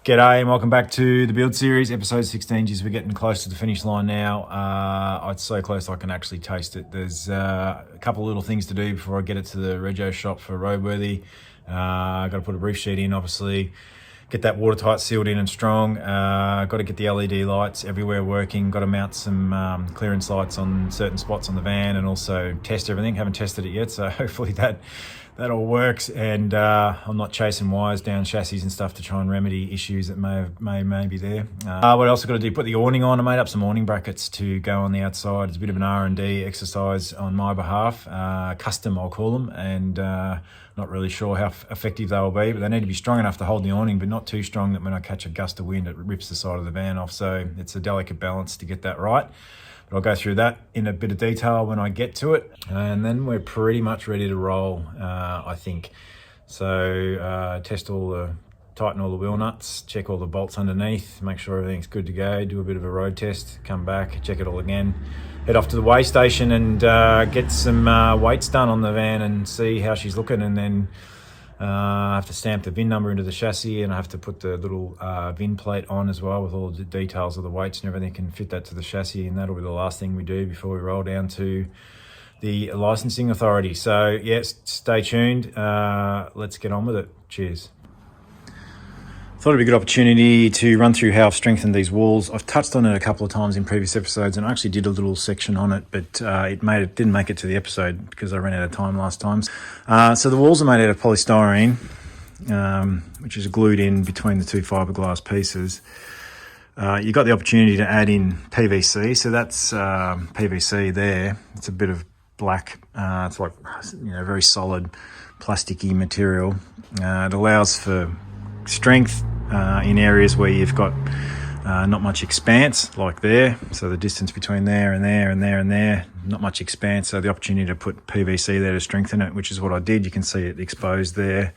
G'day and welcome back to the build series, episode 16. Geez, we're getting close to the finish line now. It's so close I can actually taste it. There's a couple of little things to do before I get it to the rego shop for roadworthy. Got to put a roof sheet in, obviously. Get that watertight sealed in and strong. Got to get the LED lights everywhere working. Got to mount some clearance lights on certain spots on the van and also test everything. Haven't tested it yet, so hopefully that all works. And I'm not chasing wires down chassis and stuff to try and remedy issues that may be there. What else I've got to do? Put the awning on. I made up some awning brackets to go on the outside. It's a bit of an R&D exercise on my behalf. Custom, I'll call them, and not really sure how effective they will be, but they need to be strong enough to hold the awning, but not too strong that when I catch a gust of wind, it rips the side of the van off. So it's a delicate balance to get that right. But I'll go through that in a bit of detail when I get to it. And then we're pretty much ready to roll, I think. So tighten all the wheel nuts, check all the bolts underneath, make sure everything's good to go, do a bit of a road test, come back, check it all again. Head off to the weigh station and get some weights done on the van and see how she's looking, and then I have to stamp the VIN number into the chassis, and I have to put the little VIN plate on as well with all the details of the weights and everything, and fit that to the chassis, and that'll be the last thing we do before we roll down to the licensing authority. So yes, stay tuned. Let's get on with it. Cheers. Thought it'd be a good opportunity to run through how I've strengthened these walls. I've touched on it a couple of times in previous episodes, and I actually did a little section on it, but didn't make it to the episode because I ran out of time last time. So the walls are made out of polystyrene, which is glued in between the two fiberglass pieces. You've got the opportunity to add in PVC, so that's PVC there. It's a bit of black. It's like very solid, plasticky material. It allows for strength in areas where you've got not much expanse, like there. So the distance between there and there and there and there, not much expanse. So the opportunity to put PVC there to strengthen it, which is what I did. You can see it exposed there.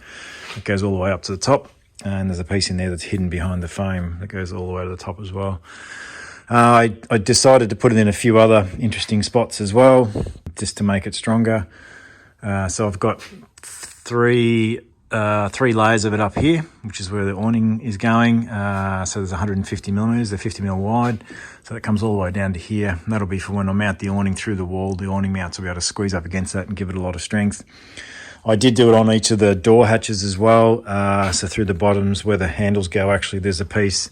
It goes all the way up to the top, and there's a piece in there that's hidden behind the foam that goes all the way to the top as well. I decided to put it in a few other interesting spots as well, just to make it stronger. So I've got three layers of it up here, which is where the awning is going. So there's 150 millimeters, they're 50 mil wide. So that comes all the way down to here. And that'll be for when I mount the awning through the wall. The awning mounts will be able to squeeze up against that and give it a lot of strength. I did do it on each of the door hatches as well. So through the bottoms where the handles go, actually there's a piece.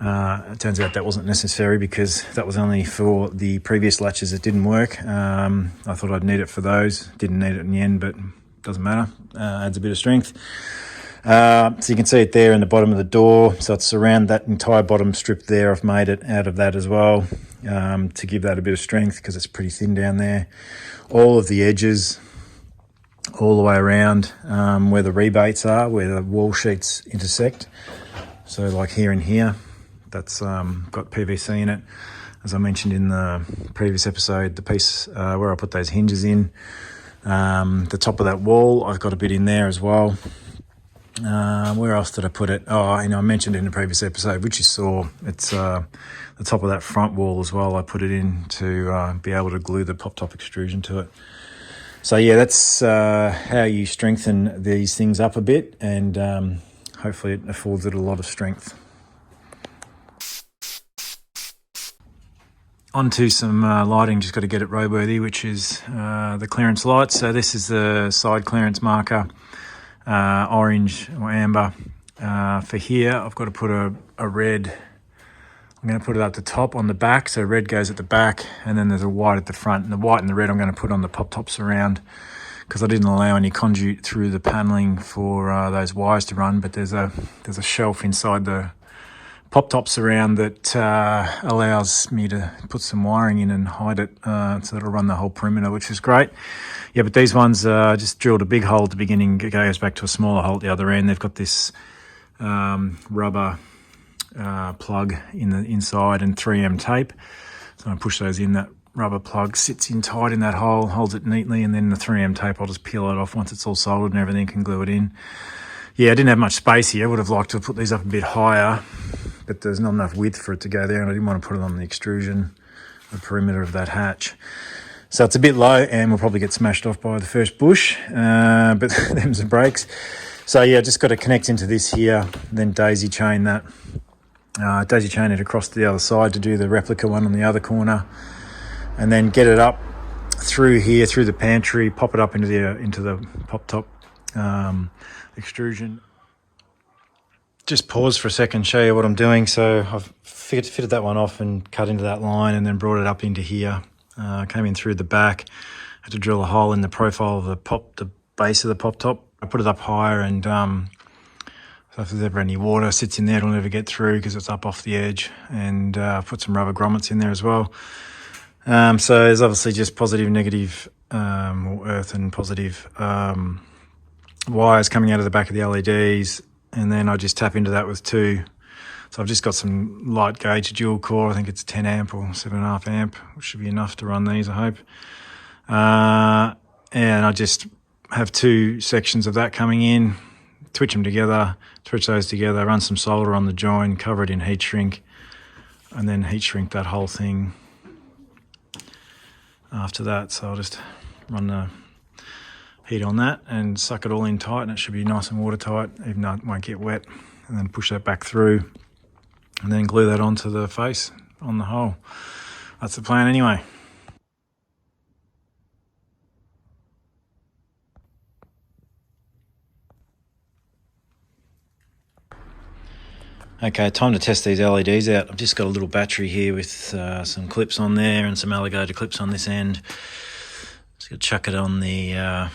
It turns out that wasn't necessary because that was only for the previous latches that didn't work. I thought I'd need it for those. Didn't need it in the end, but doesn't matter. Adds a bit of strength. So you can see it there in the bottom of the door. So it's around that entire bottom strip there. I've made it out of that as well, to give that a bit of strength because it's pretty thin down there. All of the edges, all the way around where the rebates are, where the wall sheets intersect. So like here and here, that's got PVC in it. As I mentioned in the previous episode, the piece where I put those hinges in, the top of that wall, I've got a bit in there as well. Where else did I put it? I mentioned it in the previous episode, which you saw. It's the top of that front wall as well. I put it in to be able to glue the pop-top extrusion to it. So yeah, that's how you strengthen these things up a bit, and hopefully it affords it a lot of strength. Onto some lighting, just got to get it roadworthy, which is the clearance lights. So this is the side clearance marker, orange or amber. For here, I've got to put a red. I'm going to put it at the top on the back, so red goes at the back, and then there's a white at the front. And the white and the red I'm going to put on the pop-tops around, because I didn't allow any conduit through the paneling for those wires to run, but there's a shelf inside the pop-tops around that allows me to put some wiring in and hide it, so it'll run the whole perimeter, which is great. Yeah, but these ones just drilled a big hole at the beginning, it goes back to a smaller hole at the other end. They've got this rubber plug in the inside and 3M tape. So I push those in, that rubber plug sits in tight in that hole, holds it neatly, and then the 3M tape, I'll just peel it off once it's all soldered and everything, can glue it in. Yeah, I didn't have much space here. I would have liked to put these up a bit higher, but there's not enough width for it to go there, and I didn't want to put it on the extrusion, the perimeter of that hatch. So it's a bit low and we'll probably get smashed off by the first bush, but them's the brakes. So yeah, just got to connect into this here, then daisy chain that. Daisy chain it across to the other side to do the replica one on the other corner, and then get it up through here, through the pantry, pop it up into the pop top extrusion. Just pause for a second, show you what I'm doing. So I've fitted that one off and cut into that line, and then brought it up into here. Came in through the back, had to drill a hole in the profile of the base of the pop top. I put it up higher, and so if there's ever any water sits in there, it'll never get through because it's up off the edge. And put some rubber grommets in there as well. So there's obviously just positive, negative, or earth and positive wires coming out of the back of the LEDs, and then I just tap into that with two. So I've just got some light gauge dual core. I think it's 10 amp or 7.5 amp, which should be enough to run these, I hope. And I just have two sections of that coming in, twitch them together, twitch those together, run some solder on the join, cover it in heat shrink, and then heat shrink that whole thing after that. So I'll just run the heat on that and suck it all in tight, and it should be nice and watertight, even though it won't get wet. And then push that back through, and then glue that onto the face on the hole. That's the plan anyway. Okay, time to test these LEDs out. I've just got a little battery here with some clips on there and some alligator clips on this end. Just gonna chuck it on the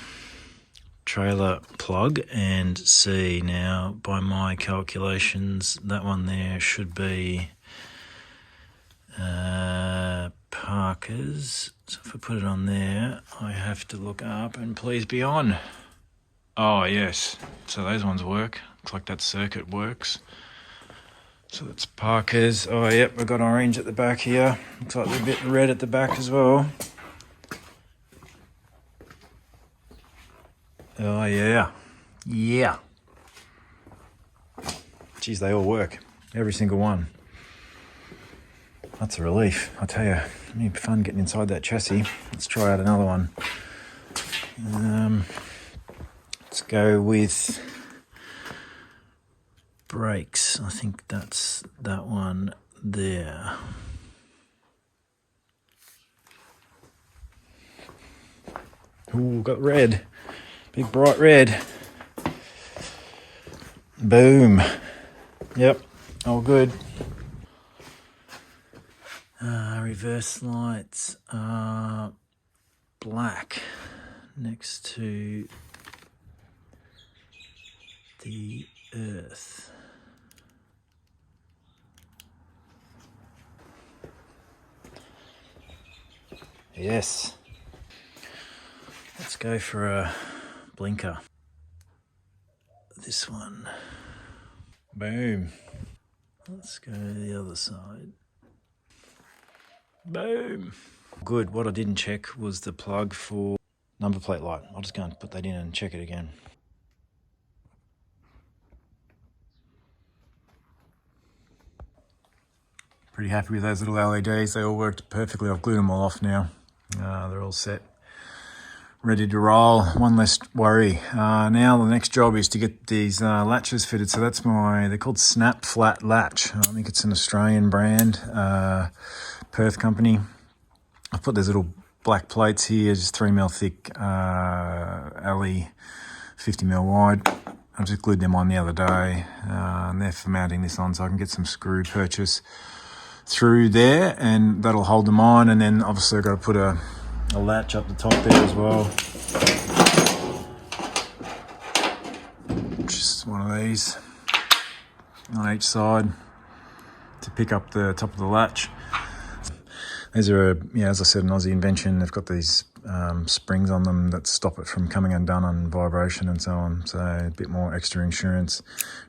trailer plug and see. Now, by my calculations, that one there should be Parker's. So if I put it on there, I have to look up and please be on. Oh yes, so those ones work. Looks like that circuit works. So that's Parker's. Oh yep, we've got orange at the back here. Looks like a bit red at the back as well. Oh yeah, yeah. Geez, they all work, every single one. That's a relief, I tell you. It'd be fun getting inside that chassis. Let's try out another one. Let's go with brakes. I think that's that one there. Ooh, got red. Big bright red. Boom. Yep, all good. Reverse lights are black next to the earth. Yes. Let's go for a blinker. This one. Boom. Let's go to the other side. Boom. Good. What I didn't check was the plug for number plate light. I'll just go and put that in and check it again. Pretty happy with those little LEDs. They all worked perfectly. I've glued them all off now. They're all set, ready to roll. One less worry. Now the next job is to get these latches fitted. So that's they're called Snap Flat Latch. I think it's an Australian brand, Perth company. I've put these little black plates here, just 3mm thick, alley, 50mm wide. I just glued them on the other day, and they're for mounting this on so I can get some screw purchase through there, and that'll hold them on. And then obviously I've got to put a latch up the top there as well. Just one of these on each side to pick up the top of the latch. These are, as I said, an Aussie invention. They've got these springs on them that stop it from coming undone on vibration and so on. So a bit more extra insurance.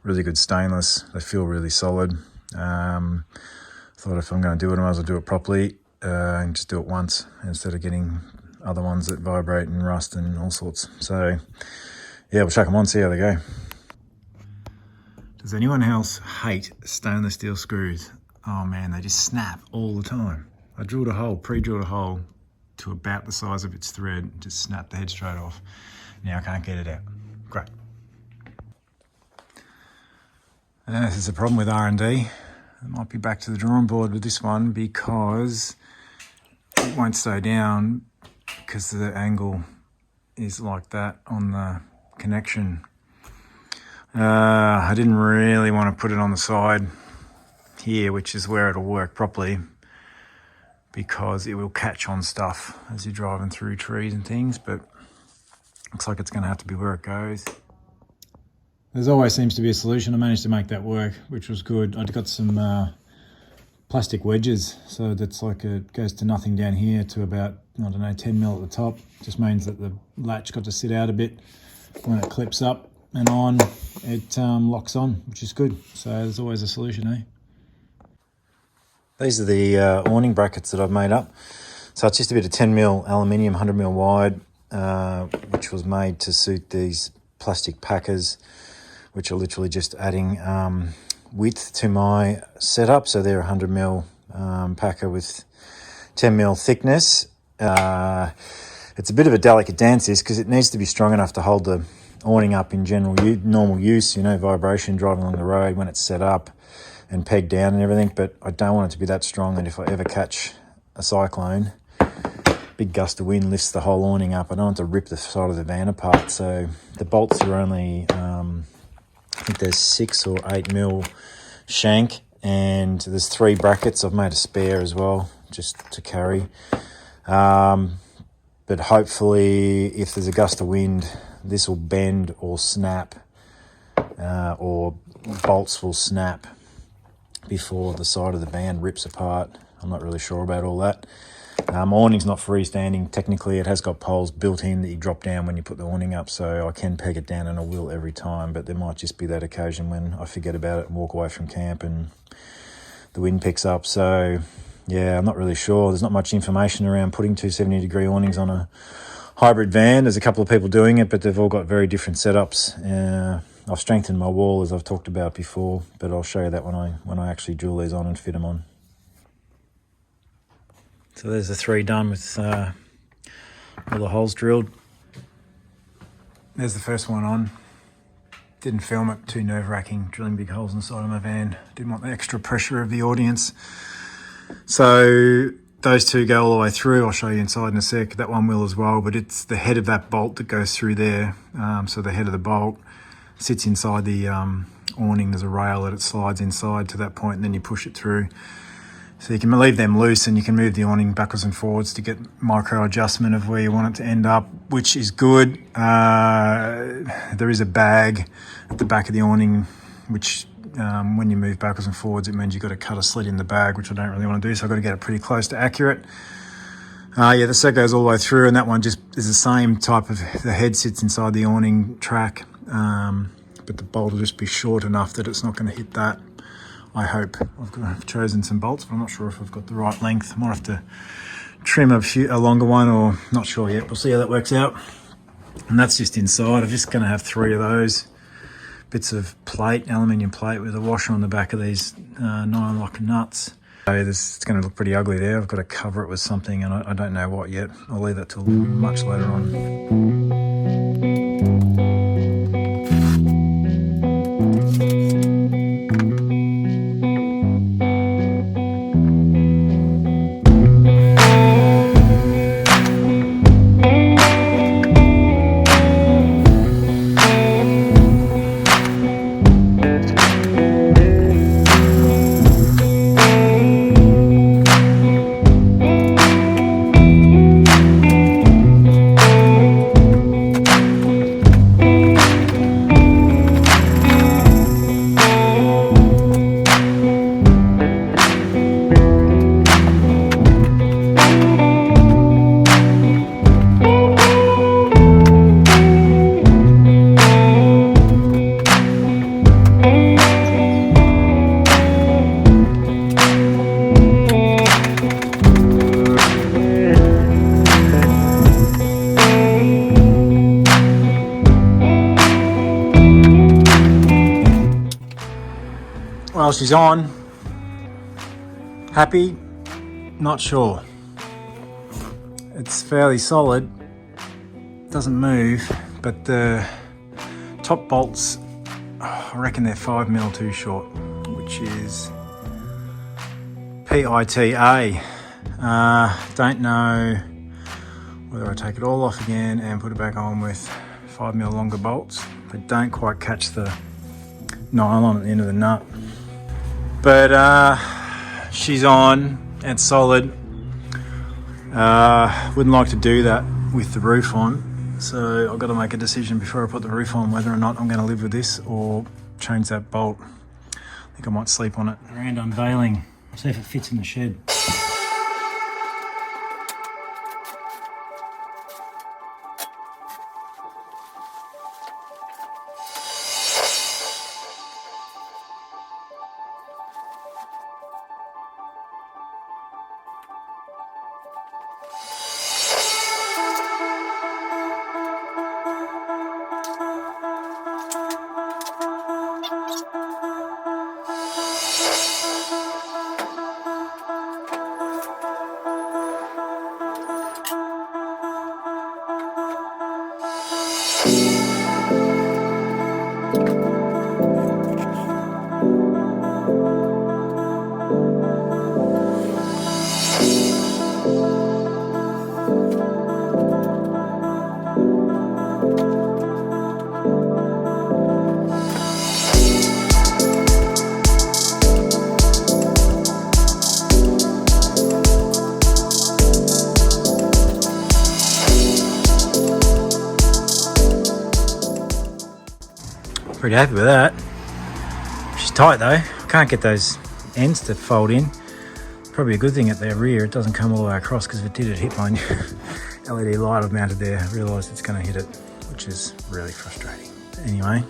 Really good stainless. They feel really solid. Thought if I'm going to do it, I might as well do it properly and just do it once instead of getting other ones that vibrate and rust and all sorts. So yeah, we'll chuck them on, see how they go. Does anyone else hate stainless steel screws? Oh man, they just snap all the time. I drilled a hole, pre-drilled a hole to about the size of its thread, just snapped the head straight off. Now I can't get it out. Great. And this is a problem with R&D. I might be back to the drawing board with this one because it won't stay down because the angle is like that on the connection. I didn't really want to put it on the side here, which is where it'll work properly, because it will catch on stuff as you're driving through trees and things, but looks like it's going to have to be where it goes. There's always seems to be a solution. I managed to make that work, which was good. I'd got some plastic wedges, so that's like it goes to nothing down here to about, I don't know, 10 mil at the top. Just means that the latch got to sit out a bit. When it clips up and on, it locks on, which is good. So there's always a solution, eh? These are the awning brackets that I've made up. So it's just a bit of 10 mil aluminium, 100 mil wide, which was made to suit these plastic packers, which are literally just adding width to my setup. So they're 100 mil packer with 10 mil thickness. It's a bit of a delicate dance, this, because it needs to be strong enough to hold the awning up in normal use, you know, vibration driving along the road when it's set up and pegged down and everything. But I don't want it to be that strong that if I ever catch a cyclone, big gust of wind lifts the whole awning up. I don't want to rip the side of the van apart. So the bolts are only, I think there's 6 or 8 mil shank, and there's 3 brackets. I've made a spare as well, just to carry. But hopefully, if there's a gust of wind, this will bend or snap, or bolts will snap before the side of the van rips apart. I'm not really sure about all that. Awning's not freestanding. Technically, it has got poles built in that you drop down when you put the awning up, so I can peg it down, and I will every time, but there might just be that occasion when I forget about it and walk away from camp and the wind picks up. So yeah, I'm not really sure. There's not much information around putting 270-degree awnings on a hybrid van. There's a couple of people doing it, but they've all got very different setups. I've strengthened my wall, as I've talked about before, but I'll show you that when I actually drill these on and fit them on. So there's the 3 done with all the holes drilled. There's the first one on. Didn't film it, too nerve-wracking, drilling big holes in the side of my van. Didn't want the extra pressure of the audience. So those 2 go all the way through. I'll show you inside in a sec. That one will as well, but it's the head of that bolt that goes through there. So the head of the bolt sits inside the awning. There's a rail that it slides inside to that point, and then you push it through. So you can leave them loose, and you can move the awning backwards and forwards to get micro adjustment of where you want it to end up, which is good. There is a bag at the back of the awning, which when you move backwards and forwards, it means you've got to cut a slit in the bag, which I don't really want to do, so I've got to get it pretty close to accurate. Yeah, the set goes all the way through, and that one just is the same type of, the head sits inside the awning track, but the bolt will just be short enough that it's not going to hit that. I hope. I've chosen some bolts, but I'm not sure if I've got the right length. I might have to trim a longer one, or not sure yet. We'll see how that works out. And that's just inside. I'm just going to have 3 of those bits of plate, aluminium plate, with a washer on the back of these 9-lock nuts. So it's going to look pretty ugly there. I've got to cover it with something, and I don't know what yet. I'll leave that till much later on. while she's on. Happy? Not sure. It's fairly solid, doesn't move, but the top bolts, I reckon they're 5mm too short, which is PITA. Don't know whether I take it all off again and put it back on with 5mm longer bolts. They don't quite catch the nylon at the end of the nut. But she's on, it's solid. Wouldn't like to do that with the roof on, so I've got to make a decision before I put the roof on whether or not I'm going to live with this or change that bolt. I think I might sleep on it. Grand unveiling, see if it fits in the shed. Pretty happy with that. She's tight though. Can't get those ends to fold in. Probably a good thing at their rear. It doesn't come all the way across, because if it did, it hit my LED light I've mounted there. I realised it's going to hit it, which is really frustrating. Anyway,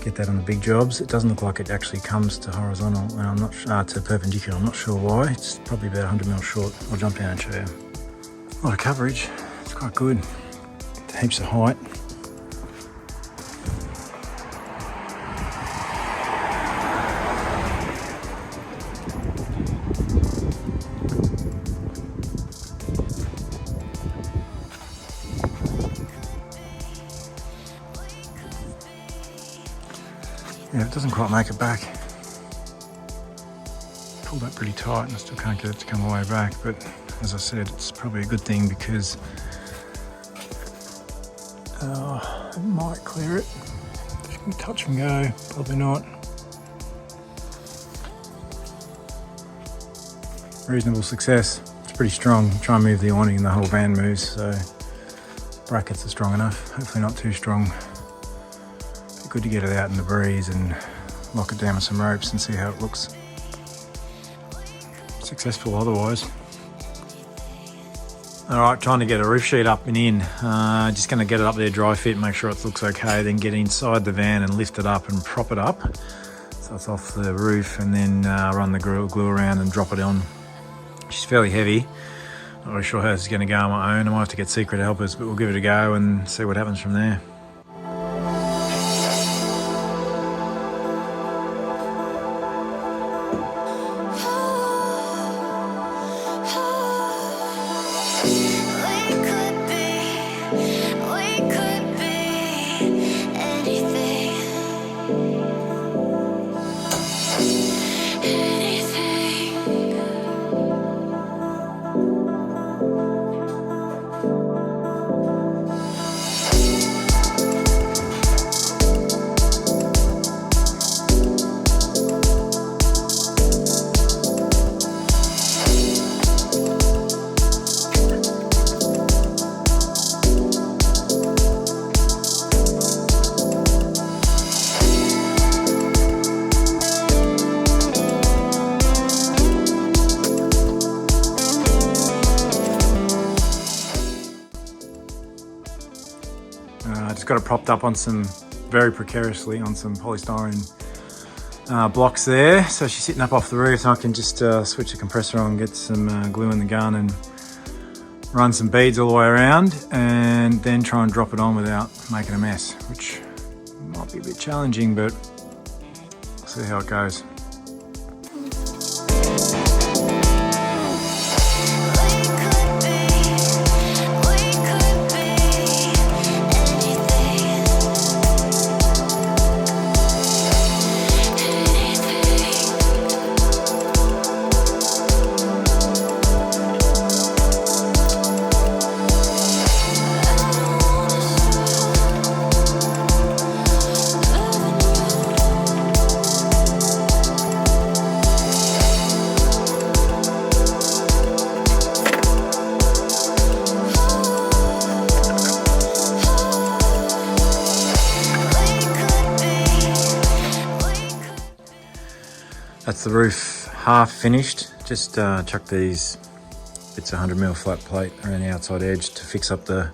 get that on the big jobs. It doesn't look like it actually comes to horizontal, and I'm not to perpendicular. I'm not sure why. It's probably about 100mm short. I'll jump down and show you. A lot of coverage. It's quite good. Heaps of height. Yeah, it doesn't quite make it back. Pulled that pretty tight and I still can't get it to come all the way back, but as I said, it's probably a good thing because it might clear it. Touch and go, probably not. Reasonable success. It's pretty strong. Try and move the awning and the whole van moves, so brackets are strong enough. Hopefully not too strong. Good to get it out in the breeze and lock it down with some ropes and see how it looks. Successful otherwise. Alright, trying to get a roof sheet up and in. Just going to get it up there, dry fit, make sure it looks okay, then get inside the van and lift it up and prop it up so it's off the roof, and then run the glue around and drop it on. She's fairly heavy. Not really sure how this is going to go on my own. I might have to get secret helpers, but we'll give it a go and see what happens from there. Just got it propped up on some, very precariously, on some polystyrene blocks there. So she's sitting up off the roof, so I can just switch the compressor on, get some glue in the gun and run some beads all the way around, and then try and drop it on without making a mess, which might be a bit challenging, but we'll see how it goes. That's the roof half finished. Just chucked these bits of 100mm flat plate around the outside edge to fix up the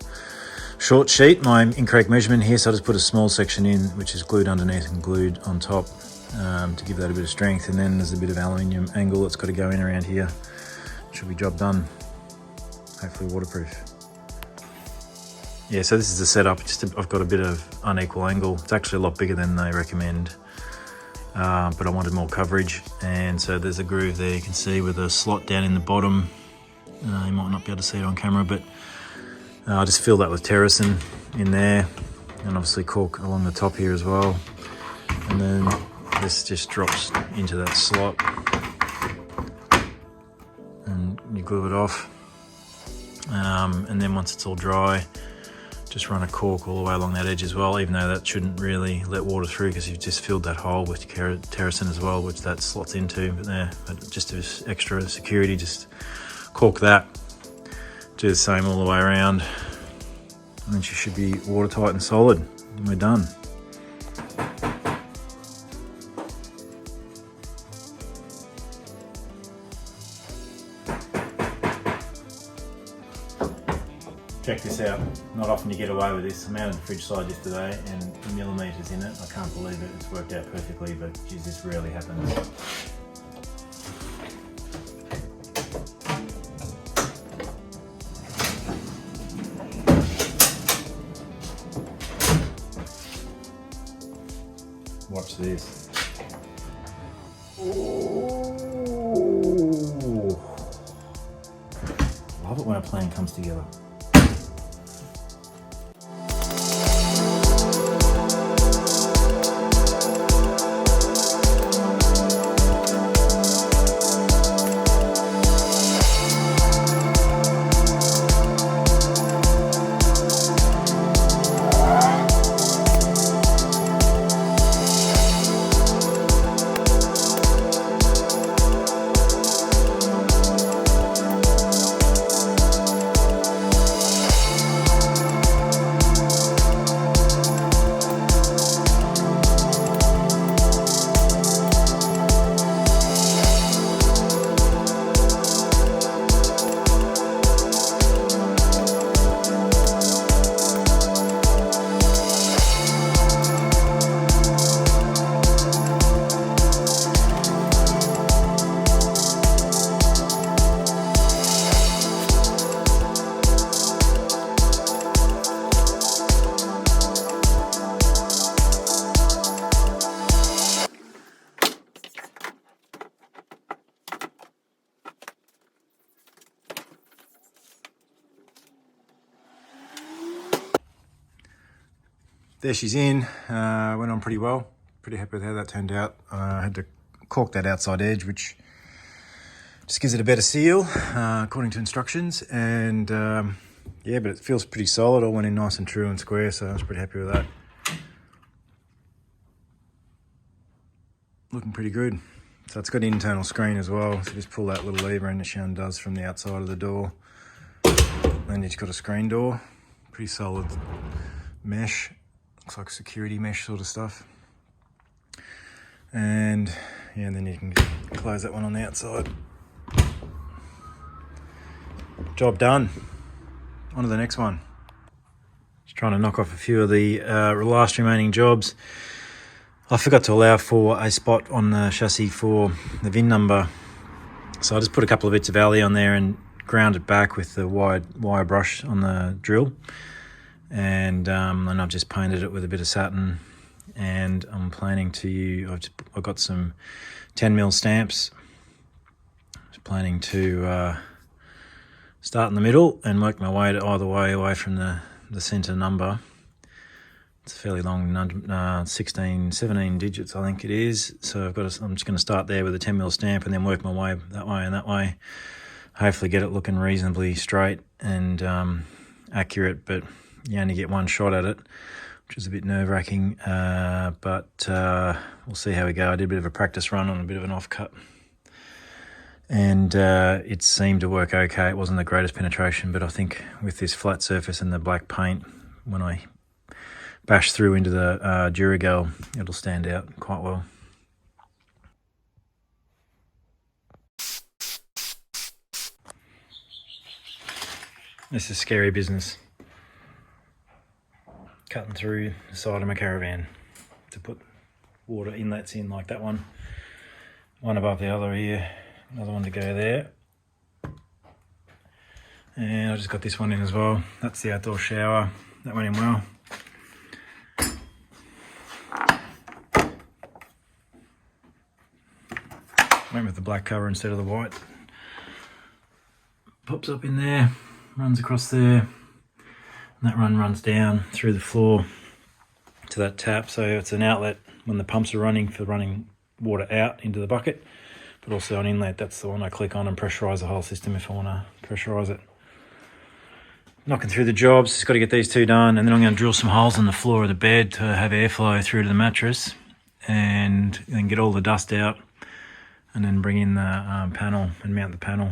short sheet. My incorrect measurement here, so I just put a small section in, which is glued underneath and glued on top to give that a bit of strength. And then there's a bit of aluminium angle that's got to go in around here. Should be job done. Hopefully waterproof. Yeah, so this is the setup. I've got a bit of unequal angle. It's actually a lot bigger than they recommend, but I wanted more coverage. And so there's a groove there you can see with a slot down in the bottom. You might not be able to see it on camera, but I just fill that with terracin in there, and obviously cork along the top here as well. And then this just drops into that slot, and you glue it off. And then once it's all dry, just run a cork all the way along that edge as well, even though that shouldn't really let water through because you've just filled that hole with terracin as well, which that slots into. But just as extra security, just cork that. Do the same all the way around, and then she should be watertight and solid, and we're done. Check this out. Not often you get away with this. I'm out on the fridge side yesterday and millimetres in it. I can't believe it. It's worked out perfectly, but geez, this rarely happens. Watch this. Ooh. Love it when a plan comes together. There she's in. Went on pretty well. Pretty happy with how that turned out. I had to cork that outside edge, which just gives it a better seal, according to instructions. And yeah, but it feels pretty solid. All went in nice and true and square, so I was pretty happy with that. Looking pretty good. So it's got an internal screen as well. So just pull that little lever and it undoes from the outside of the door. Then you've got a screen door. Pretty solid mesh. Looks like security mesh sort of stuff. And yeah, then you can close that one on the outside. Job done. On to the next one. Just trying to knock off a few of the last remaining jobs. I forgot to allow for a spot on the chassis for the VIN number. So I just put a couple of bits of alley on there and ground it back with the wire brush on the drill. And then I've just painted it with a bit of satin, and I'm planning to, I've got some 10mm stamps. Just planning to start in the middle and work my way to either way away from the center number. It's a fairly long 16, 17 digits, I think it is. So I'm just going to start there with a 10mm stamp and then work my way that way and that way. Hopefully get it looking reasonably straight and accurate, but you only get one shot at it, which is a bit nerve-wracking, but we'll see how we go. I did a bit of a practice run on a bit of an off-cut, and it seemed to work okay. It wasn't the greatest penetration, but I think with this flat surface and the black paint, when I bash through into the Duragel, it'll stand out quite well. This is scary business. Cutting through the side of my caravan to put water inlets in like that one. One above the other here, another one to go there. And I just got this one in as well. That's the outdoor shower. That went in well. Went with the black cover instead of the white. Pops up in there, runs across there, and that runs down through the floor to that tap. So it's an outlet when the pumps are running for running water out into the bucket, but also an inlet. That's the one I click on and pressurise the whole system if I want to pressurise it. Knocking through the jobs, just got to get these two done, and then I'm going to drill some holes in the floor of the bed to have airflow through to the mattress, and then get all the dust out, and then bring in the panel and mount the panel.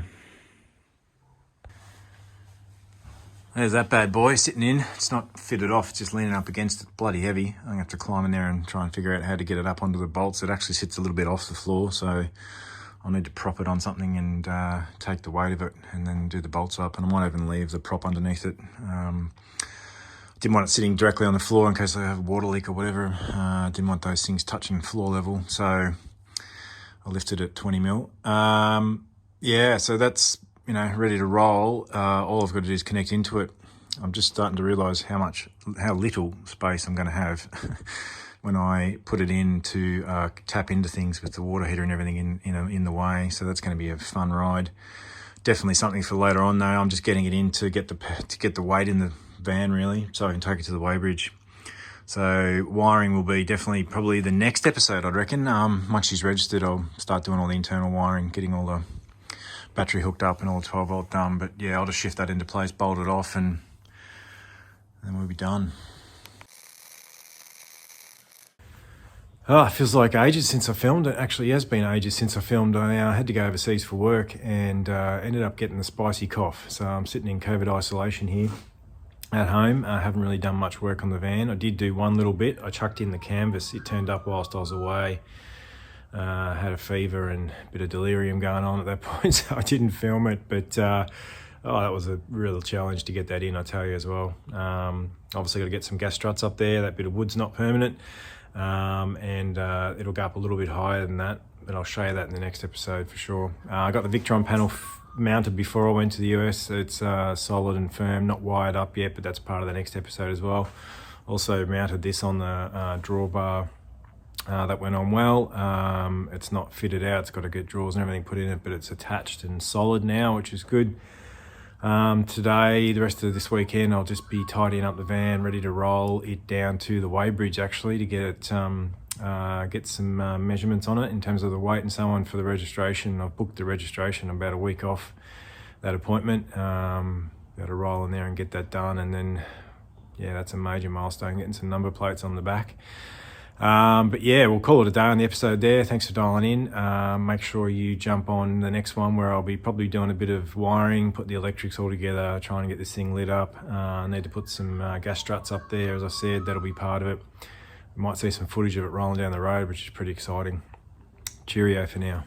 There's that bad boy sitting in. It's not fitted off, it's just leaning up against it, bloody heavy. I'm gonna have to climb in there and try and figure out how to get it up onto the bolts. It actually sits a little bit off the floor, so I'll need to prop it on something and take the weight of it and then do the bolts up. And I might even leave the prop underneath it. Didn't want it sitting directly on the floor in case I have a water leak or whatever. Didn't want those things touching floor level, so I lifted it 20 mil. Yeah, so that's, you know, ready to roll. All I've got to do is connect into it. I'm just starting to realise how little space I'm going to have when I put it in to tap into things with the water heater and everything in the way. So that's going to be a fun ride. Definitely something for later on though. I'm just getting it in to get the weight in the van really, so I can take it to the weighbridge. So wiring will be definitely probably the next episode, I'd reckon. Once she's registered, I'll start doing all the internal wiring, getting all the battery hooked up and all the 12 volt done. But yeah, I'll just shift that into place, bolt it off, and then we'll be done. Oh, it feels like ages since I filmed. It actually has been ages since I filmed. I had to go overseas for work and ended up getting the spicy cough. So I'm sitting in COVID isolation here at home. I haven't really done much work on the van. I did do one little bit. I chucked in the canvas. It turned up whilst I was away. Had a fever and a bit of delirium going on at that point, so I didn't film it. But that was a real challenge to get that in, I tell you, as well. Obviously got to get some gas struts up there. That bit of wood's not permanent. And it'll go up a little bit higher than that, but I'll show you that in the next episode for sure. I got the Victron panel mounted before I went to the US. It's solid and firm, not wired up yet, but that's part of the next episode as well. Also mounted this on the drawbar. That went on well. It's not fitted out, it's got to get drawers and everything put in it, but it's attached and solid now, which is good. Today, the rest of this weekend, I'll just be tidying up the van, ready to roll it down to the weighbridge actually to get it, get some measurements on it in terms of the weight and so on for the registration. I've booked the registration about a week off that appointment. Got to roll in there and get that done, and then yeah, that's a major milestone, getting some number plates on the back. But yeah, we'll call it a day on the episode there. Thanks for dialing in. Make sure you jump on the next one where I'll be probably doing a bit of wiring, put the electrics all together, trying to get this thing lit up. I need to put some gas struts up there, as I said. That'll be part of it. You might see some footage of it rolling down the road, which is pretty exciting. Cheerio for now.